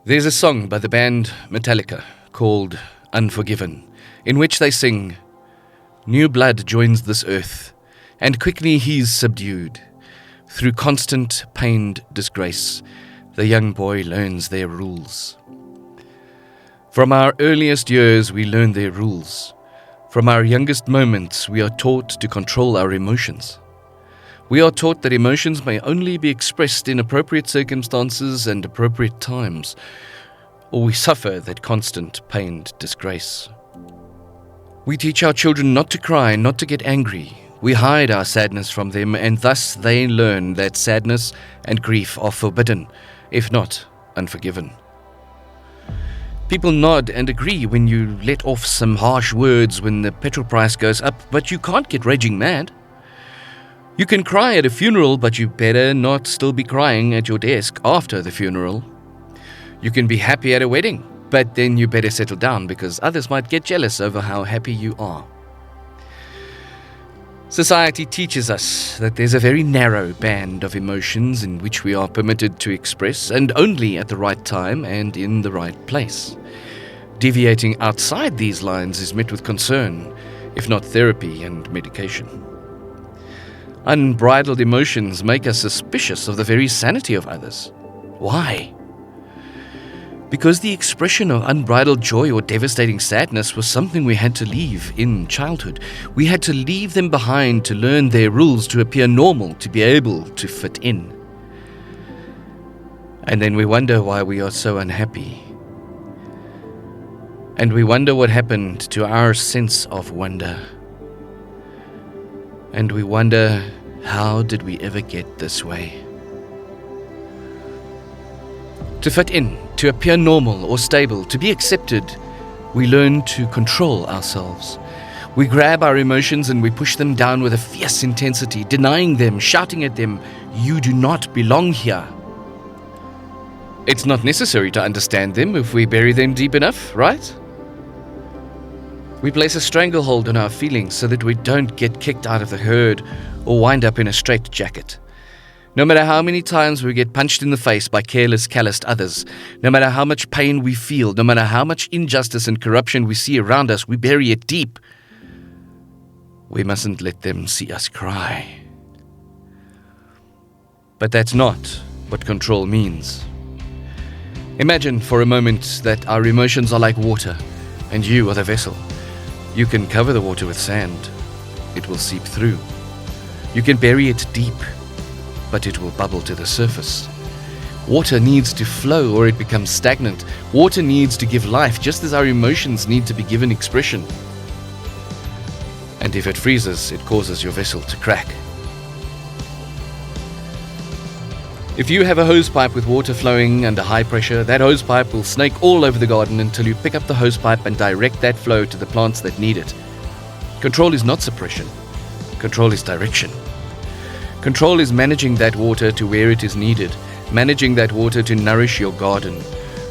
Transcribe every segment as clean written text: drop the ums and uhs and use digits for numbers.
There's a song by the band Metallica called Unforgiven, in which they sing, "New blood joins this earth, and quickly he's subdued. Through constant pained disgrace, the young boy learns their rules." From our earliest years we learn their rules. From our youngest moments we are taught to control our emotions. We are taught that emotions may only be expressed in appropriate circumstances and appropriate times, or we suffer that constant pained disgrace. We teach our children not to cry, not to get angry. We hide our sadness from them, and thus they learn that sadness and grief are forbidden, if not unforgiven. People nod and agree when you let off some harsh words when the petrol price goes up, but you can't get raging mad. You can cry at a funeral, but you better not still be crying at your desk after the funeral. You can be happy at a wedding, but then you better settle down because others might get jealous over how happy you are. Society teaches us that there's a very narrow band of emotions in which we are permitted to express, and only at the right time and in the right place. Deviating outside these lines is met with concern, if not therapy and medication. Unbridled emotions make us suspicious of the very sanity of others. Why? Because the expression of unbridled joy or devastating sadness was something we had to leave in childhood. We had to leave them behind to learn their rules, to appear normal, to be able to fit in. And then we wonder why we are so unhappy. And we wonder what happened to our sense of wonder. And we wonder, how did we ever get this way? To fit in, to appear normal or stable, to be accepted, we learn to control ourselves. We grab our emotions and we push them down with a fierce intensity, denying them, shouting at them, "You do not belong here." It's not necessary to understand them if we bury them deep enough, right? We place a stranglehold on our feelings so that we don't get kicked out of the herd or wind up in a straitjacket. No matter how many times we get punched in the face by careless, calloused others, no matter how much pain we feel, no matter how much injustice and corruption we see around us, we bury it deep. We mustn't let them see us cry. But that's not what control means. Imagine for a moment that our emotions are like water, and you are the vessel. You can cover the water with sand. It will seep through. You can bury it deep, but it will bubble to the surface. Water needs to flow or it becomes stagnant. Water needs to give life, just as our emotions need to be given expression. And if it freezes, it causes your vessel to crack. If you have a hose pipe with water flowing under high pressure, that hose pipe will snake all over the garden until you pick up the hose pipe and direct that flow to the plants that need it. Control is not suppression. Control is direction. Control is managing that water to where it is needed, managing that water to nourish your garden.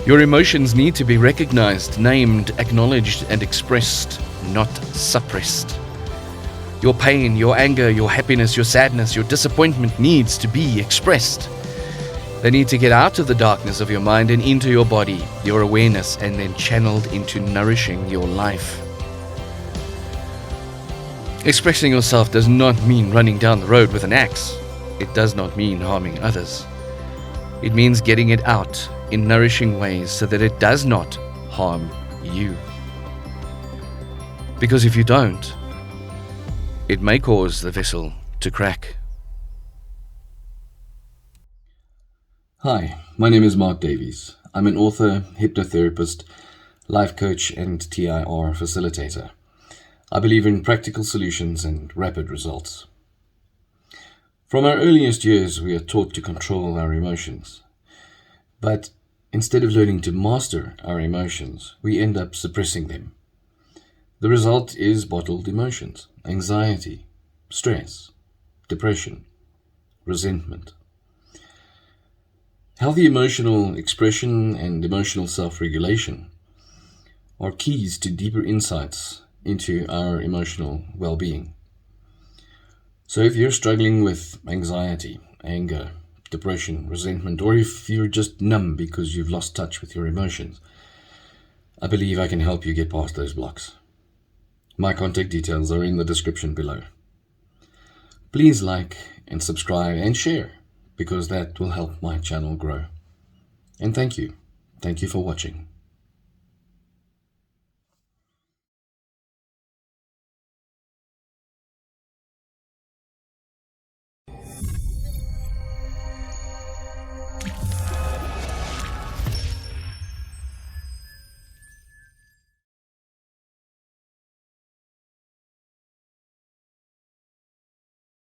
Your emotions need to be recognized, named, acknowledged, and expressed, not suppressed. Your pain, your anger, your happiness, your sadness, your disappointment needs to be expressed. They need to get out of the darkness of your mind and into your body, your awareness, and then channeled into nourishing your life. Expressing yourself does not mean running down the road with an axe. It does not mean harming others. It means getting it out in nourishing ways so that it does not harm you. Because if you don't, it may cause the vessel to crack. Hi, my name is Mark Davies. I'm an author, hypnotherapist, life coach, and TIR facilitator. I believe in practical solutions and rapid results. From our earliest years, we are taught to control our emotions. But instead of learning to master our emotions, we end up suppressing them. The result is bottled emotions, anxiety, stress, depression, resentment. Healthy emotional expression and emotional self-regulation are keys to deeper insights into our emotional well-being. So if you're struggling with anxiety, anger, depression, resentment, or if you're just numb because you've lost touch with your emotions, I believe I can help you get past those blocks. My contact details are in the description below. Please like and subscribe and share, because that will help my channel grow. And thank you. Thank you for watching.